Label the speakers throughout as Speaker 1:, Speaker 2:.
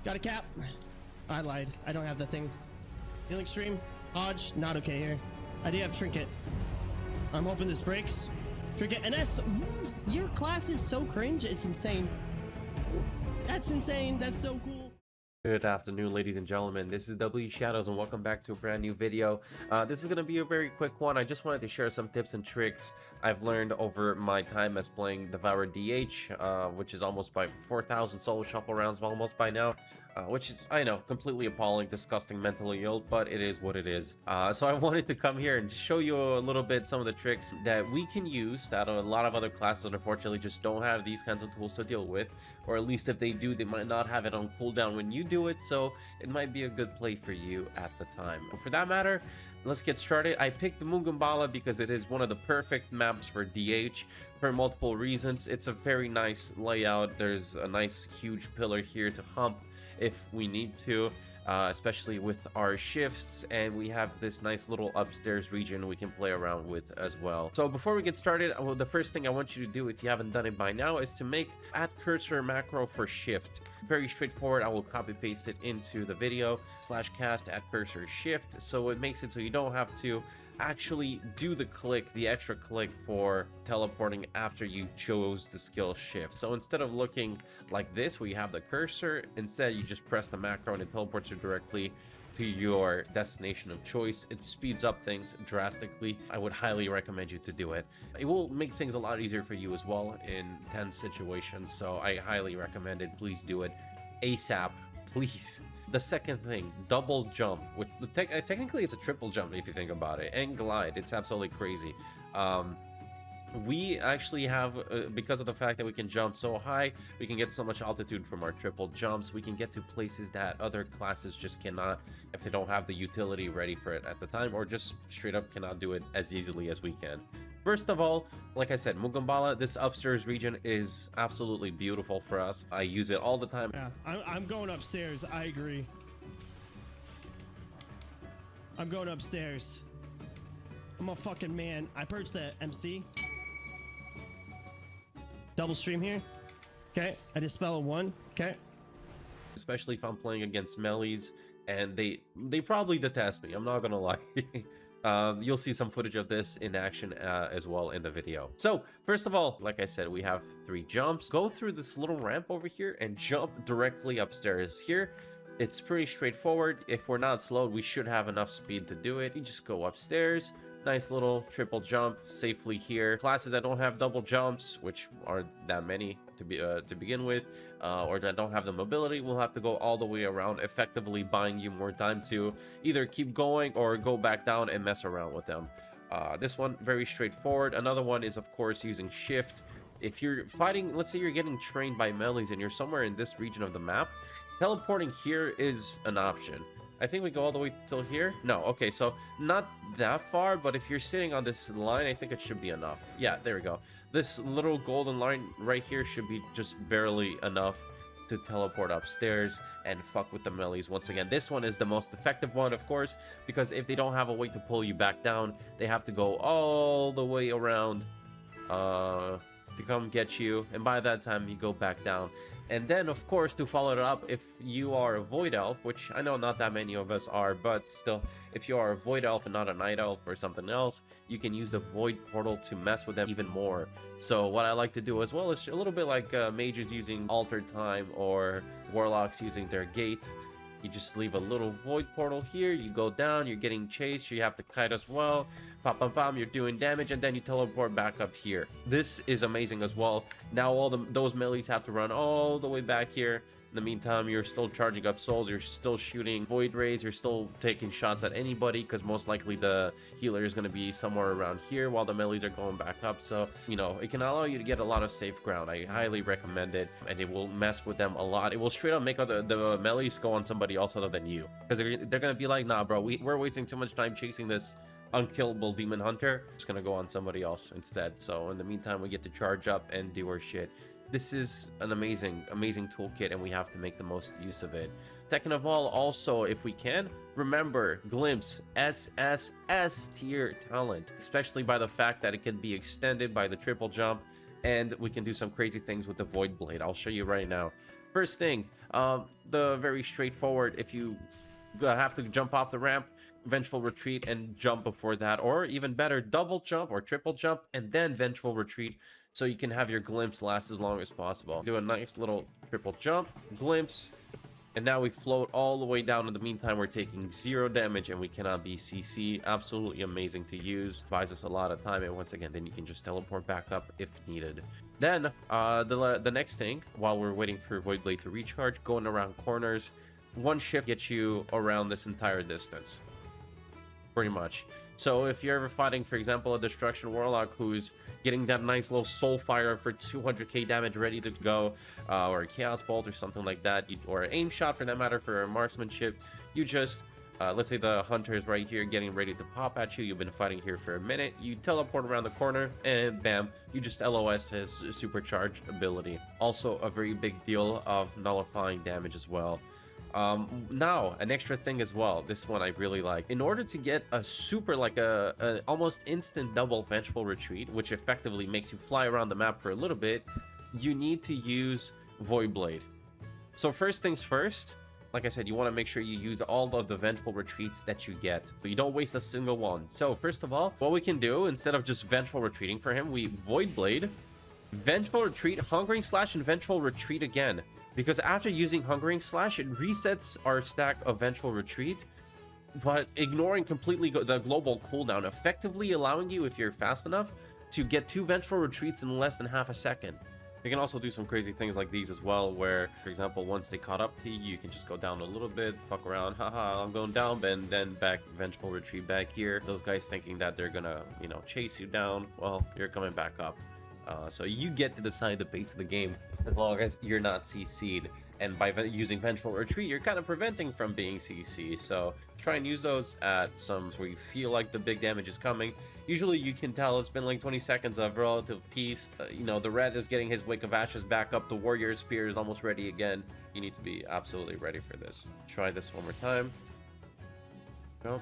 Speaker 1: Got a cap. I lied. I don't have the thing. Healing stream. Hodge. Not okay here. I do have trinket. I'm hoping this breaks. Trinket. And that's... Your class is so cringe. It's insane. That's insane. That's so cool.
Speaker 2: Good afternoon, ladies and gentlemen. This is WShadows and welcome back to a brand new video. This is going to be a very quick one. I just wanted to share some tips and tricks I've learned over my time as playing Devourer DH, which is almost by 4,000 solo shuffle rounds almost by now. Which is, I know, completely appalling, disgusting, mentally ill, but it is what it is. So I wanted to come here and show you a little bit some of the tricks that we can use that a lot of other classes unfortunately just don't have these kinds of tools to deal with, or at least if they do, they might not have it on cooldown when you do it, so it might be a good play for you at the time. For that matter, let's get started. I picked the Mugambala because it is one of the perfect maps for DH for multiple reasons. It's a very nice layout. There's a nice huge pillar here to hump if we need to, especially with our shifts, and we have this nice little upstairs region we can play around with as well. So before we get started, the first thing I want you to do, if you haven't done it by now, is to make @cursor macro for shift. Very straightforward. I will copy paste it into the video /cast @cursor shift, so it makes it so you don't have to actually do the extra click for teleporting after you chose the skill shift. So instead of looking like this where you have the cursor, instead you just press the macro and it teleports you directly to your destination of choice. It speeds up things drastically. I would highly recommend you to do it. It will make things a lot easier for you as well in tense situations, so I highly recommend it. Please do it ASAP, please. The second thing, double jump, which technically it's a triple jump if you think about it, and glide. It's absolutely crazy. We actually have, because of the fact that we can jump so high, we can get so much altitude from our triple jumps. We can get to places that other classes just cannot if they don't have the utility ready for it at the time, or just straight up cannot do it as easily as we can. First of all, like I said, Mugambala, this upstairs region is absolutely beautiful for us. I use it all the time.
Speaker 1: Yeah, I'm going upstairs. I agree. I'm going upstairs. I'm a fucking man. I purged the MC. Double stream here. Okay, I dispel a 1. Okay.
Speaker 2: Especially if I'm playing against melees, and they probably detest me. I'm not gonna lie. You'll see some footage of this in action as well in the video. So first of all, like I said, we have 3 jumps. Go through this little ramp over here and jump directly upstairs. Here it's pretty straightforward. If we're not slowed, we should have enough speed to do it. You just go upstairs, nice little triple jump safely here. Classes that don't have double jumps, which aren't that many to begin with, or that don't have the mobility, will have to go all the way around, effectively buying you more time to either keep going or go back down and mess around with them. This one, very straightforward. Another one is, of course, using shift. If you're fighting, let's say you're getting trained by melees and you're somewhere in this region of the map, teleporting here is an option. I think we go all the way till here. No, okay, so not that far, but if you're sitting on this line, I think it should be enough. Yeah, there we go. This little golden line right here should be just barely enough to teleport upstairs and fuck with the melees once again. This one is the most effective one, of course, because if they don't have a way to pull you back down, they have to go all the way around to come get you, and by that time you go back down. And then, of course, to follow it up, if you are a void elf, which I know not that many of us are, but still, if you are a void elf and not a night elf or something else, you can use the void portal to mess with them even more. So what I like to do as well is a little bit like mages using altered time or warlocks using their gate. You just leave a little void portal here, you go down, you're getting chased, you have to kite as well, pop pop pop, you're doing damage, and then you teleport back up here. This is amazing as well. Now all those melees have to run all the way back here. In the meantime, you're still charging up souls, you're still shooting void rays, you're still taking shots at anybody, because most likely the healer is going to be somewhere around here while the melees are going back up. So, you know, it can allow you to get a lot of safe ground. I highly recommend it, and it will mess with them a lot. It will straight up make the melees go on somebody else other than you, because they're going to be like, nah bro, we're wasting too much time chasing this unkillable demon hunter. It's going to go on somebody else instead. So in the meantime, we get to charge up and do our shit. This is an amazing toolkit, and we have to make the most use of it. Second of all, also, if we can, remember Glimpse SSS tier talent, especially by the fact that it can be extended by the triple jump, and we can do some crazy things with the Void Blade. I'll show you right now. First thing, the very straightforward, if you have to jump off the ramp, vengeful retreat and jump before that, or even better, double jump or triple jump and then vengeful retreat, so you can have your glimpse last as long as possible. Do a nice little triple jump, glimpse, and now we float all the way down. In the meantime, we're taking 0 damage and we cannot be CC. Absolutely amazing to use. Buys us a lot of time, and once again, then you can just teleport back up if needed. Then the next thing, while we're waiting for Void Blade to recharge, going around corners, one shift gets you around this entire distance, pretty much. So if you're ever fighting, for example, a Destruction Warlock who's getting that nice little Soul Fire for 200k damage ready to go, or a Chaos Bolt or something like that, or an Aim Shot for that matter for marksmanship, you just, let's say the Hunter is right here getting ready to pop at you, you've been fighting here for a minute, you teleport around the corner, and bam, you just LOS his supercharged ability. Also a very big deal of nullifying damage as well. Now an extra thing as well, this one I really like. In order to get a super, like a almost instant double vengeful retreat, which effectively makes you fly around the map for a little bit, you need to use Void Blade. So first things first, like I said, you want to make sure you use all of the vengeful retreats that you get, but you don't waste a single one. So first of all, what we can do, instead of just vengeful retreating for him, we Void Blade, vengeful retreat, hungering slash, and vengeful retreat again. Because after using Hungering Slash, it resets our stack of Vengeful Retreat, but ignoring completely the global cooldown, effectively allowing you, if you're fast enough, to get 2 Vengeful Retreats in less than half a second. You can also do some crazy things like these as well, where, for example, once they caught up to you, you can just go down a little bit, fuck around, haha, I'm going down, and then back, Vengeful Retreat back here. Those guys thinking that they're gonna, you know, chase you down, well, you're coming back up. So you get to decide the pace of the game as long as you're not CC'd, and by using Vengeful Retreat, you're kind of preventing from being CC. So try and use those at some where you feel like the big damage is coming. Usually you can tell it's been like 20 seconds of relative peace. You know, the red is getting his Wake of Ashes back up, the warrior spear is almost ready again. You need to be absolutely ready for this. Try this one more time. Go,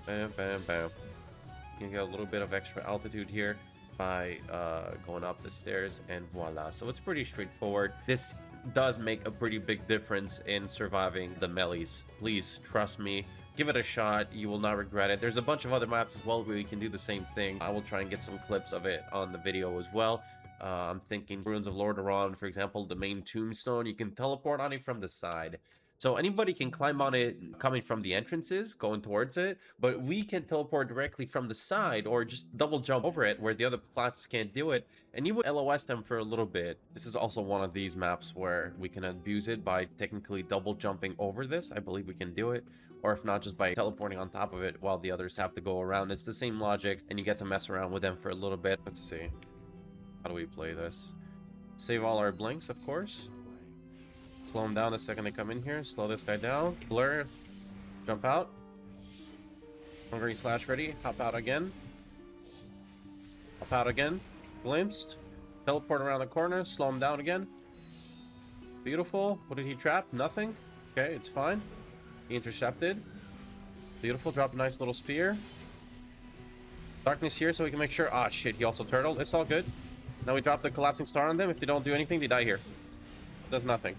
Speaker 2: bam, bam, bam. You can get a little bit of extra altitude here by going up the stairs, and voila. So it's pretty straightforward. This does make a pretty big difference in surviving the melees. Please trust me, give it a shot, you will not regret it. There's a bunch of other maps as well where you can do the same thing. I will try and get some clips of it on the video as well. I'm thinking Ruins of Lordaeron, for example, the main tombstone, you can teleport on it from the side. So anybody can climb on it coming from the entrances, going towards it, but we can teleport directly from the side or just double jump over it where the other classes can't do it, and you would LOS them for a little bit. This is also one of these maps where we can abuse it by technically double jumping over this. I believe we can do it, or if not, just by teleporting on top of it while the others have to go around. It's the same logic, and you get to mess around with them for a little bit. Let's see. How do we play this? Save all our blinks, of course. Slow them down the second they come in here. Slow this guy down. Blur. Jump out. Hungry slash ready. Hop out again. Hop out again. Glimpsed. Teleport around the corner. Slow him down again. Beautiful. What did he trap? Nothing. Okay, it's fine. He intercepted. Beautiful. Drop a nice little spear. Darkness here so we can make sure. Ah, shit. He also turtled. It's all good. Now we drop the collapsing star on them. If they don't do anything, they die here. Does nothing.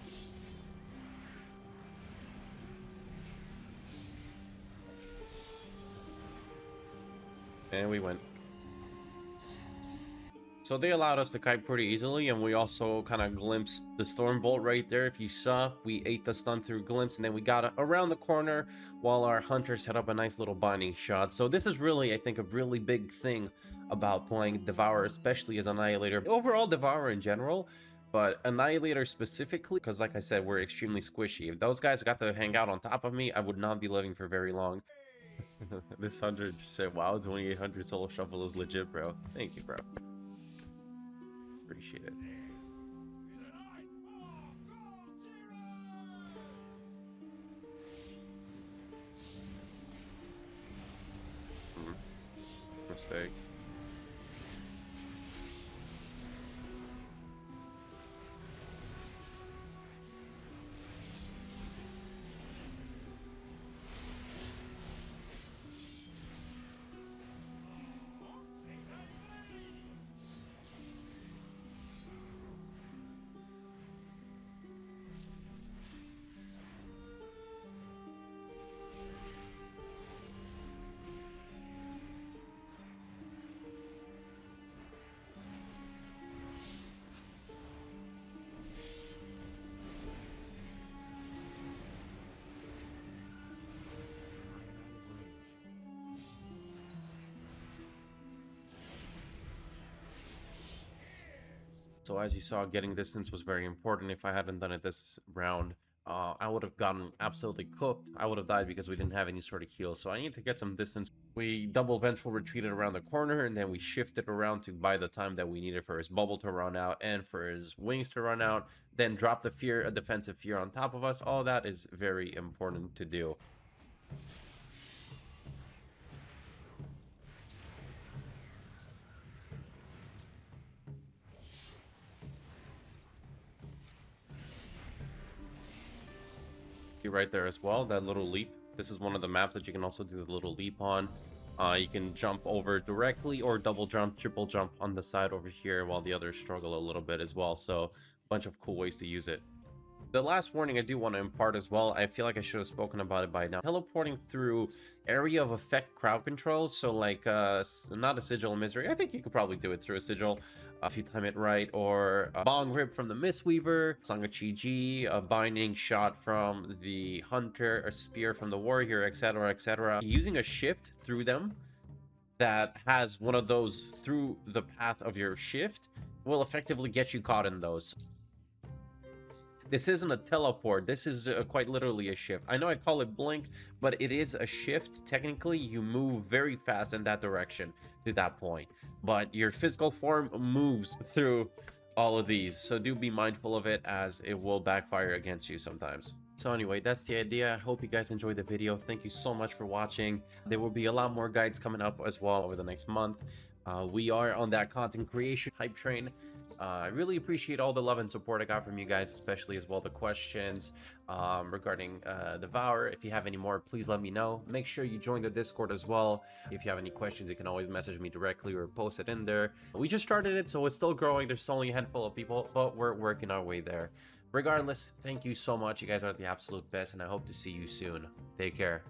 Speaker 2: And we went. So they allowed us to kite pretty easily, and we also kind of glimpsed the storm bolt right there. If you saw, we ate the stun through glimpse, and then we got around the corner while our hunter set up a nice little binding shot. So this is really, I think, a really big thing about playing Devourer, especially as Annihilator. Overall, Devourer in general, but Annihilator specifically, because like I said, we're extremely squishy. If those guys got to hang out on top of me, I would not be living for very long. This 100 just said, wow, 2800 solo shuffle is legit, bro. Thank you, bro. Appreciate it. Mistake. So as you saw, getting distance was very important. If I hadn't done it this round, I would have gotten absolutely cooked. I would have died because we didn't have any sort of heal. So I need to get some distance. We double vengeful retreated around the corner, and then we shifted around to buy the time that we needed for his bubble to run out and for his wings to run out. Then drop the fear, a defensive fear on top of us. All that is very important to do. Right there as well, that little leap. This is one of the maps that you can also do the little leap on. You can jump over directly or double jump, triple jump on the side over here, while the others struggle a little bit as well. So a bunch of cool ways to use it. The last warning I do want to impart as well, I feel like I should have spoken about it by now. Teleporting through area of effect crowd control, so like not a sigil of misery. I think you could probably do it through a sigil if you time it right, or a bong rip from the Mistweaver, Song of Chi-Ji, a binding shot from the hunter, a spear from the warrior, etc, etc. Using a shift through them that has one of those through the path of your shift will effectively get you caught in those. This isn't a teleport. This is quite literally a shift. I know I call it blink, but it is a shift. Technically, you move very fast in that direction to that point, but your physical form moves through all of these. So do be mindful of it, as it will backfire against you sometimes. So anyway, that's the idea. I hope you guys enjoyed the video. Thank you so much for watching. There will be a lot more guides coming up as well over the next month. We are on that content creation hype train. I really appreciate all the love and support I got from you guys, especially as well the questions regarding Devourer. If you have any more, please let me know. Make sure you join the Discord as well. If you have any questions, you can always message me directly or post it in there. We just started it, so it's still growing. There's only a handful of people, but we're working our way there. Regardless, thank you so much. You guys are the absolute best, and I hope to see you soon. Take care.